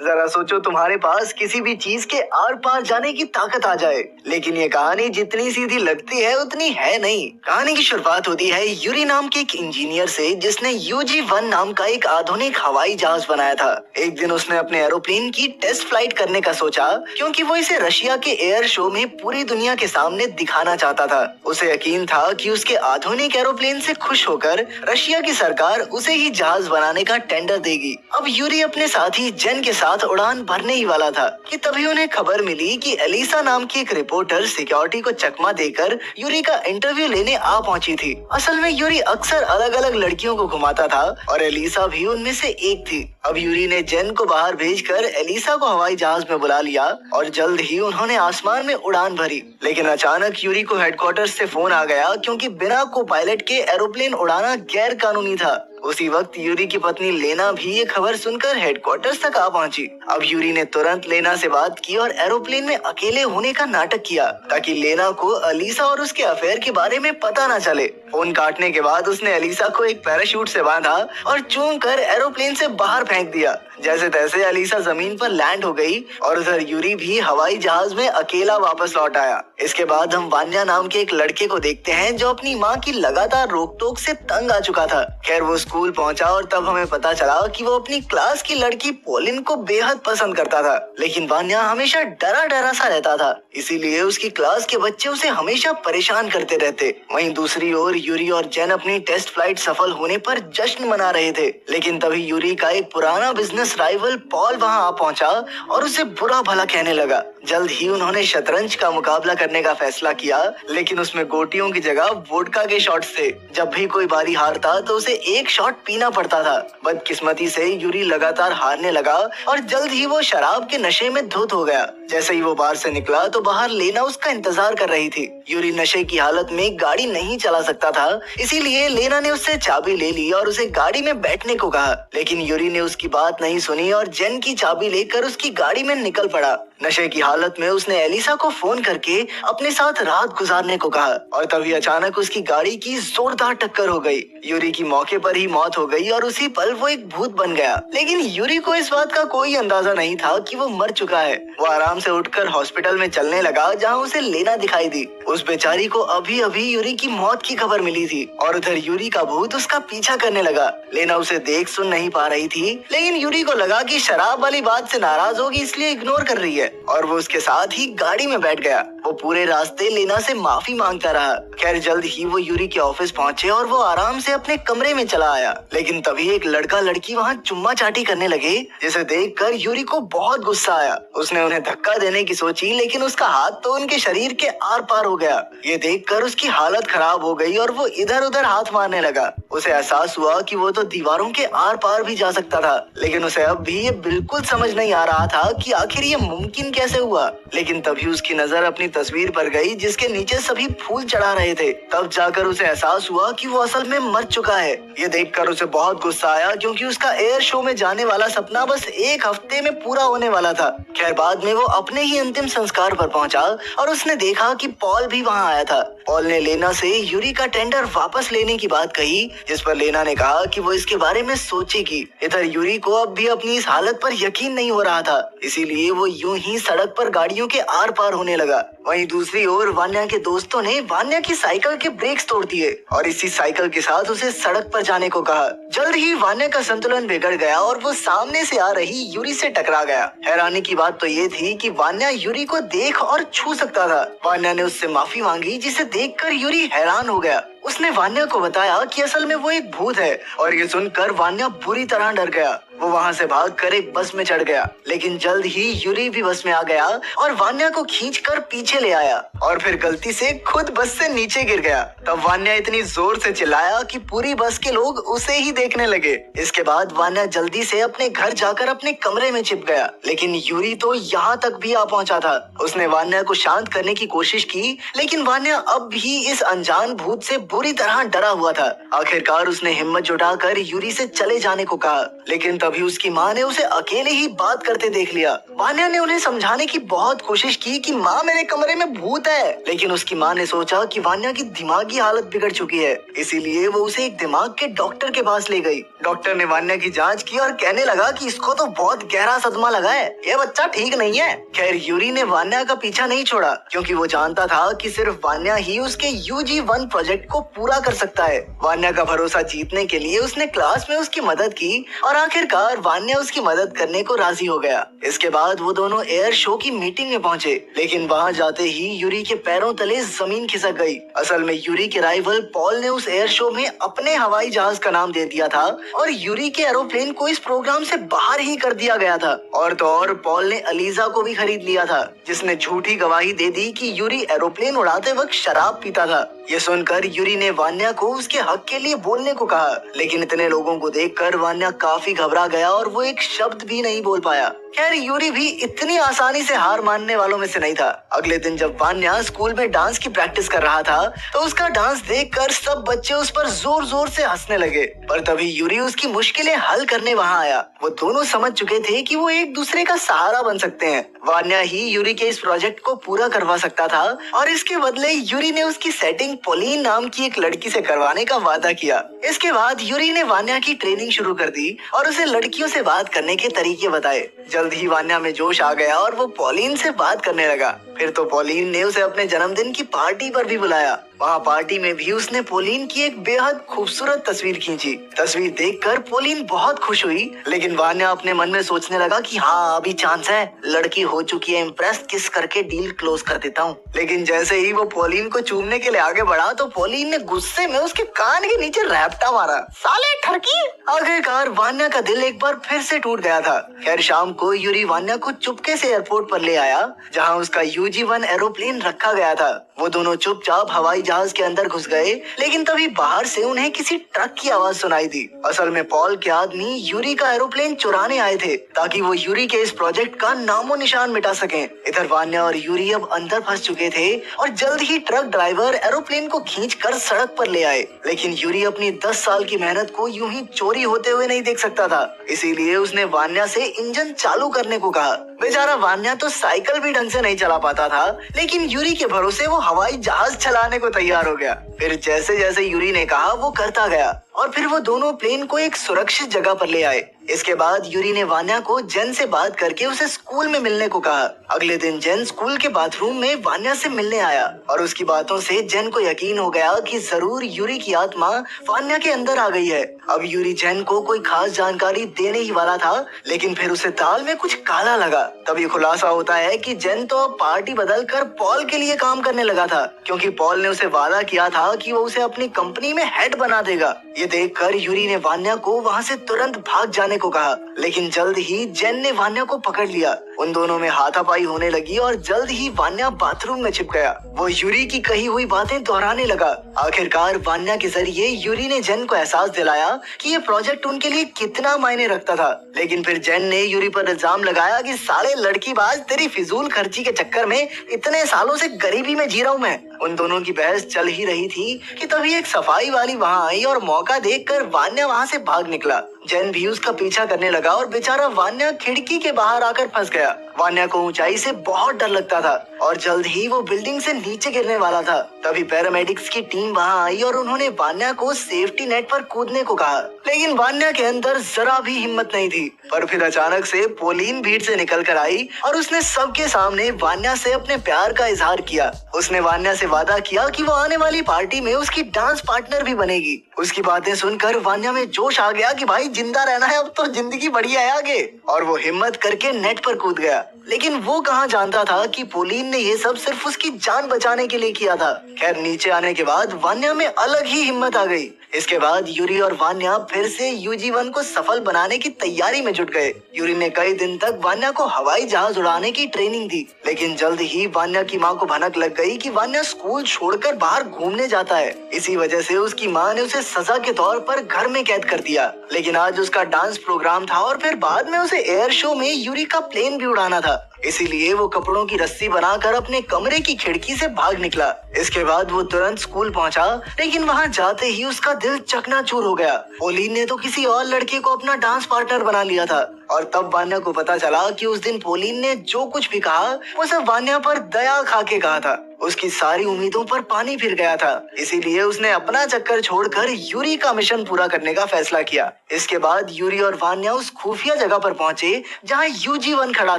जरा सोचो तुम्हारे पास किसी भी चीज के आर पार जाने की ताकत आ जाए, लेकिन ये कहानी जितनी सीधी लगती है उतनी है नहीं। कहानी की शुरुआत होती है यूरी नाम के एक इंजीनियर से, जिसने UG-1 नाम का एक आधुनिक हवाई जहाज बनाया था। एक दिन उसने अपने एरोप्लेन की टेस्ट फ्लाइट करने का सोचा, क्योंकि वो इसे रशिया के एयर शो में पूरी दुनिया के सामने दिखाना चाहता था। उसे यकीन था कि उसके आधुनिक एरोप्लेन से खुश होकर रशिया की सरकार उसे ही जहाज बनाने का टेंडर देगी। अब यूरी अपने साथी जेन के साथ उड़ान भरने ही वाला था कि तभी उन्हें खबर मिली कि एलिसा नाम की एक रिपोर्टर सिक्योरिटी को चकमा देकर यूरी का इंटरव्यू लेने आ पहुंची थी। असल में यूरी अक्सर अलग अलग लड़कियों को घुमाता था और एलिसा भी उनमें से एक थी। अब यूरी ने जेन को बाहर भेजकर एलिसा को हवाई जहाज में बुला लिया और जल्द ही उन्होंने आसमान में उड़ान भरी। लेकिन अचानक यूरी को हेडक्वार्टर से फोन आ गया, क्योंकि बिना को पायलट के एरोप्लेन उड़ाना गैर कानूनी था। उसी वक्त यूरी की पत्नी लेना भी ये खबर सुनकर हेडक्वार्टर्स तक आ पहुंची। अब यूरी ने तुरंत लेना से बात की और एरोप्लेन में अकेले होने का नाटक किया, ताकि लेना को एलिसा और उसके अफेयर के बारे में पता न चले। फोन काटने के बाद उसने एलिसा को एक पैराशूट से बांधा और चूम कर एरोप्लेन से बाहर फेंक दिया। जैसे तैसे एलिसा जमीन पर लैंड हो गई और उधर यूरी भी हवाई जहाज में अकेला वापस लौट आया। इसके बाद हम वान्या नाम के एक लड़के को देखते हैं, जो अपनी माँ की लगातार रोक टोक से तंग आ चुका था। खैर वो स्कूल पहुंचा और तब हमें पता चला कि वो अपनी क्लास की लड़की पोलिन को बेहद पसंद करता था, लेकिन वान्या हमेशा डरा डरा सा रहता था, इसीलिए उसकी क्लास के बच्चे उसे हमेशा परेशान करते रहते। वहीं दूसरी ओर यूरी और जेन अपनी टेस्ट फ्लाइट सफल होने पर जश्न मना रहे थे, लेकिन तभी यूरी का एक पुराना बिजनेस राइवल पॉल वहां आ पहुंचा और उसे बुरा भला कहने लगा। जल्द ही उन्होंने शतरंज का मुकाबला करने का फैसला किया, लेकिन उसमें गोटियों की जगह वोडका के शॉट्स थे। जब भी कोई बारी हारता तो उसे एक शॉट पीना पड़ता था। बदकिस्मती से यूरी लगातार हारने लगा और जल्द ही वो शराब के नशे में धुत हो गया। जैसे ही वो बार से निकला तो बाहर लेना उसका इंतजार कर रही थी। यूरी नशे की हालत में गाड़ी नहीं चला सकता था, इसीलिए लेना ने उससे चाबी ले ली और उसे गाड़ी में बैठने को कहा, लेकिन यूरी ने उसकी बात नहीं सुनी और जेन की चाबी लेकर उसकी गाड़ी में निकल पड़ा। नशे की हालत में उसने एलिसा को फोन करके अपने साथ रात गुजारने को कहा और तभी अचानक उसकी गाड़ी की जोरदार टक्कर हो गई। यूरी की मौके पर ही मौत हो गई और उसी पल वो एक भूत बन गया। लेकिन यूरी को इस बात का कोई अंदाजा नहीं था कि वो मर चुका है। वो आराम से उठकर हॉस्पिटल में चलने लगा, जहाँ उसे लेना दिखाई दी। उस बेचारी को अभी अभी यूरी की मौत की खबर मिली थी और उधर यूरी का भूत उसका पीछा करने लगा। लेना उसे देख सुन नहीं पा रही थी, लेकिन यूरी को लगा कि शराब वाली बात से नाराज होगी, इसलिए इग्नोर कर रही है और वो उसके साथ ही गाड़ी में बैठ गया। वो पूरे रास्ते लेना से माफी मांगता रहा। खैर जल्द ही वो यूरी के ऑफिस पहुंचे और वो आराम से अपने कमरे में चला आया, लेकिन तभी एक लड़का लड़की वहां चुम्मा चाटी करने लगे, जिसे देखकर यूरी को बहुत गुस्सा आया। उसने उन्हें धक्का देने की सोची, लेकिन उसका हाथ तो उनके शरीर के आर पार हो गया। ये देखकर उसकी हालत खराब हो गई और वो इधर उधर हाथ मारने लगा। उसे एहसास हुआ कि वो तो दीवारों के आर पार भी जा सकता था, लेकिन उसे अब भी ये बिल्कुल समझ नहीं आ रहा था कि आखिर ये मुमकिन कैसे हुआ। लेकिन तभी उसकी नजर अपनी तस्वीर पर गई, जिसके नीचे सभी फूल चढ़ा रहे थे। तब जाकर उसे एहसास हुआ कि वो असल में मर चुका है। ये देखकर उसे बहुत गुस्सा आया, क्योंकि उसका एयर शो में जाने वाला सपना बस एक हफ्ते में पूरा होने वाला था। खैर बाद में वो अपने ही अंतिम संस्कार पर पहुंचा और उसने देखा कि पॉल भी वहां आया था। पॉल ने लेना से यूरी का टेंडर वापस लेने की बात कही, जिस पर लेना ने कहा कि वो इसके बारे में सोचेगी। इधर यूरी को अब भी अपनी इस हालत पर यकीन नहीं हो रहा था, इसीलिए वो यूं ही सड़क पर गाड़ियों के आर पार होने लगा। वहीं दूसरी ओर वान्या के दोस्तों ने वान्या की साइकिल के ब्रेक्स तोड़ दिए और इसी साइकिल के साथ उसे सड़क पर जाने को कहा। जल्द ही वान्या का संतुलन बिगड़ गया और वो सामने से आ रही यूरी से टकरा गया। हैरानी की बात तो ये थी कि वान्या यूरी को देख और छू सकता था। वान्या ने उससे माफी मांगी, जिसे देखकर यूरी हैरान हो गया। उसने वान्या को बताया कि असल में वो एक भूत है और ये सुनकर वान्या बुरी तरह डर गया। वो वहाँ से भागकर एक बस में चढ़ गया, लेकिन जल्द ही यूरी भी बस में आ गया और वान्या को खींचकर पीछे ले आया और फिर गलती से खुद बस से नीचे गिर गया। तब वान्या इतनी जोर से चिल्लाया कि पूरी बस के लोग उसे ही देखने लगे। इसके बाद वान्या जल्दी से अपने घर जाकर अपने कमरे में छिप गया, लेकिन यूरी तो यहाँ तक भी आ पहुँचा था। उसने वान्या को शांत करने की कोशिश की, लेकिन वान्या अब भी इस अनजान भूत से बुरी तरह डरा हुआ था। आखिरकार उसने हिम्मत जुटाकर यूरी से चले जाने को कहा लेकिन तभी उसकी माँ ने उसे अकेले ही बात करते देख लिया। वान्या ने उन्हें समझाने की बहुत कोशिश की कि माँ मेरे कमरे में भूत है, लेकिन उसकी माँ ने सोचा कि वान्या की दिमागी हालत बिगड़ चुकी है, इसीलिए वो उसे एक दिमाग के डॉक्टर के पास ले गई। डॉक्टर ने वान्या की जांच की और कहने लगा कि इसको तो बहुत गहरा सदमा लगा है, ये बच्चा ठीक नहीं है। खैर यूरी ने वान्या का पीछा नहीं छोड़ा, क्योंकि वो जानता था कि सिर्फ वान्या ही उसके UG-1 प्रोजेक्ट को पूरा कर सकता है। वान्या का भरोसा जीतने के लिए उसने क्लास में उसकी मदद की और आखिरकार वान्या उसकी मदद करने को राजी हो गया। इसके बाद वो दोनों एयर शो की मीटिंग में पहुंचे, लेकिन वहां जाते ही यूरी के पैरों तले जमीन खिसक गई। असल में यूरी के राइवल पॉल ने उस एयर शो में अपने हवाई जहाज का नाम दे दिया था और यूरी के एरोप्लेन को इस प्रोग्राम से बाहर ही कर दिया गया था। और तो और पॉल ने अलीजा को भी खरीद लिया था, जिसने झूठी गवाही दे दी कि यूरी एरोप्लेन उड़ाते वक्त शराब पीता था। ये सुनकर यूरी ने वान्या को उसके हक के लिए बोलने को कहा, लेकिन इतने लोगों को देखकर वान्या काफी घबरा गया और वो एक शब्द भी नहीं बोल पाया। खैर यूरी भी इतनी आसानी से हार मानने वालों में से नहीं था। अगले दिन जब वान्या स्कूल में डांस की प्रैक्टिस कर रहा था तो उसका डांस देखकर सब बच्चे उस पर जोर जोर से हंसने लगे, पर तभी यूरी उसकी मुश्किलें हल करने वहां आया। वो दोनों समझ चुके थे कि वो एक दूसरे का सहारा बन सकते हैं। वान्या ही यूरी के इस प्रोजेक्ट को पूरा करवा सकता था और इसके बदले यूरी ने उसकी सेटिंग पोलिन नाम की एक लड़की से करवाने का वादा किया। इसके बाद यूरी ने वान्या की ट्रेनिंग शुरू कर दी और उसे लड़कियों से बात करने के तरीके बताए। जल्द ही वान्या में जोश आ गया और वो पोलिन से बात करने लगा। फिर तो पोलिन ने उसे अपने जन्मदिन की पार्टी पर भी बुलाया। वहाँ पार्टी में भी उसने पोलिन की एक बेहद खूबसूरत तस्वीर खींची। तस्वीर देखकर पोलिन बहुत खुश हुई, लेकिन वान्या अपने मन में सोचने लगा कि हाँ अभी चांस है, लड़की हो चुकी है इम्प्रेस, किस करके डील क्लोज कर देता हूँ। लेकिन जैसे ही वो पोलिन को चूमने के लिए आगे बढ़ा तो पोलिन ने गुस्से में उसके कान के नीचे रैप्टा मारा। साले ठरकी! आखिरकार वान्या का दिल एक बार फिर से टूट गया था। खैर शाम को यूरी वान्या को चुपके से एयरपोर्ट पर ले आया, जहाँ उसका UG-1 एरोप्लेन रखा गया था। वो दोनों चुपचाप हवाई जहाज के अंदर घुस गए, लेकिन तभी बाहर से उन्हें किसी ट्रक की आवाज सुनाई दी। असल में पॉल के आदमी यूरी का एरोप्लेन चुराने आए थे, ताकि वो यूरी के इस प्रोजेक्ट का नामो निशान मिटा सकें। इधर वान्या और यूरी अब अंदर फंस चुके थे और जल्द ही ट्रक ड्राइवर एरोप्लेन को खींचकर सड़क पर ले आए। लेकिन यूरी अपनी 10 साल की मेहनत को यूं ही चोरी होते हुए नहीं देख सकता था, इसीलिए उसने वान्या से इंजन चालू करने को कहा। बेचारा वान्या तो साइकिल भी ढंग से नहीं चला पाता था, लेकिन यूरी के भरोसे वो हवाई जहाज चलाने को तैयार हो गया। फिर जैसे जैसे यूरी ने कहा वो करता गया और फिर वो दोनों प्लेन को एक सुरक्षित जगह पर ले आए। इसके बाद यूरी ने वान्या को जेन से बात करके उसे स्कूल में मिलने को कहा। अगले दिन जेन स्कूल के बाथरूम में वान्या से मिलने आया और उसकी बातों से जेन को यकीन हो गया कि जरूर यूरी की आत्मा वान्या के अंदर आ गई है। अब यूरी जेन को कोई खास जानकारी देने ही वाला था, लेकिन फिर उसे दाल में कुछ काला लगा। तभी खुलासा होता है कि जेन तो अब पार्टी बदल कर पॉल के लिए काम करने लगा था, क्योंकि पॉल ने उसे वादा किया था कि वो उसे अपनी कंपनी में हेड बना देगा। ये देखकर यूरी ने वान्या को वहाँ से तुरंत भाग जाने को कहा, लेकिन जल्द ही जेन ने वान्या को पकड़ लिया। उन दोनों में हाथापाई होने लगी और जल्द ही वान्या बाथरूम में छिप गया। वो यूरी की कही हुई बातें दोहराने लगा। आखिरकार वान्या के जरिए यूरी ने जेन को एहसास दिलाया कि ये प्रोजेक्ट उनके लिए कितना मायने रखता था। लेकिन फिर जेन ने यूरी पर इल्जाम लगाया कि साले लड़कीबाज, तेरी फिजूल खर्ची के चक्कर में इतने सालों से गरीबी में जी रहा हूँ मैं। उन दोनों की बहस चल ही रही थी कि तभी एक सफाई वाली वहाँ आई और मौका देखकर वान्या वहाँ से भाग निकला। जेन भी उसका पीछा करने लगा और बेचारा वान्या खिड़की के बाहर आकर फंस गया। वान्या को ऊंचाई से बहुत डर लगता था और जल्द ही वो बिल्डिंग से नीचे गिरने वाला था। तभी पैरामेडिक्स की टीम वहां आई और उन्होंने वान्या को सेफ्टी नेट पर कूदने को कहा, लेकिन वान्या के अंदर जरा भी हिम्मत नहीं थी। पर फिर अचानक से पोलिन भीड़ से निकल कर आई और उसने सबके सामने वान्या से अपने प्यार का इजहार किया। उसने वान्या से वादा किया कि वो आने वाली पार्टी में उसकी डांस पार्टनर भी बनेगी। उसकी बातें सुनकर वान्या में जोश आ गया कि भाई जिंदा रहना है, अब तो जिंदगी बढ़िया है आगे। और वो हिम्मत करके नेट पर कूद गया। लेकिन वो कहाँ जानता था कि पोलिन ने ये सब सिर्फ उसकी जान बचाने के लिए किया था। खैर नीचे आने के बाद वान्या में अलग ही हिम्मत आ गई। इसके बाद यूरी और वान्या फिर से UG-1 को सफल बनाने की तैयारी में जुट गए। यूरी ने कई दिन तक वान्या को हवाई जहाज उड़ाने की ट्रेनिंग दी, लेकिन जल्द ही वान्या की माँ को भनक लग गई कि वान्या स्कूल छोड़कर बाहर घूमने जाता है। इसी वजह से उसकी माँ ने उसे सजा के तौर पर घर में कैद कर दिया। लेकिन आज उसका डांस प्रोग्राम था और फिर बाद में उसे एयर शो में यूरी का प्लेन भी उड़ाना था। इसीलिए वो कपड़ों की रस्सी बनाकर अपने कमरे की खिड़की से भाग निकला। इसके बाद वो तुरंत स्कूल पहुंचा, लेकिन वहां जाते ही उसका दिल चकनाचूर हो गया। पोलिन ने तो किसी और लड़के को अपना डांस पार्टनर बना लिया था और तब वान्या को पता चला कि उस दिन पोलिन ने जो कुछ भी कहा वो सब वान्या पर दया खा के कहा था। उसकी सारी उम्मीदों पर पानी फिर गया था। इसीलिए उसने अपना चक्कर छोड़कर यूरी का मिशन पूरा करने का फैसला किया। इसके बाद यूरी और वान्या उस खुफिया जगह पर पहुंचे जहां UG-1 खड़ा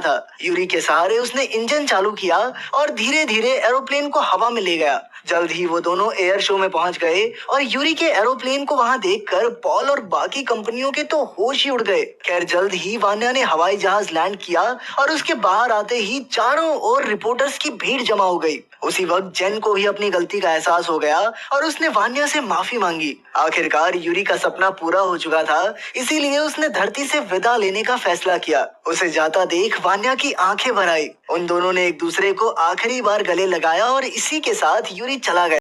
था। यूरी के सहारे उसने इंजन चालू किया और धीरे धीरे एरोप्लेन को हवा में ले गया। जल्द ही वो दोनों एयर शो में पहुंच गए और यूरी के एरोप्लेन को वहां देखकर पॉल और बाकी कंपनियों के तो होश ही उड़ गए। खैर जल्द ही वान्या ने हवाई जहाज लैंड किया और उसके बाहर आते ही चारों ओर रिपोर्टर्स की भीड़ जमा हो गई। उसी वक्त जेन को भी अपनी गलती का एहसास हो गया और उसने वान्या से माफी मांगी। आखिरकार यूरी का सपना पूरा हो चुका था, इसीलिए उसने धरती से विदा लेने का फैसला किया। उसे जाता देख वान्या की आंखें भर आई। उन दोनों ने एक दूसरे को आखिरी बार गले लगाया और इसी के साथ यूरी चला गया।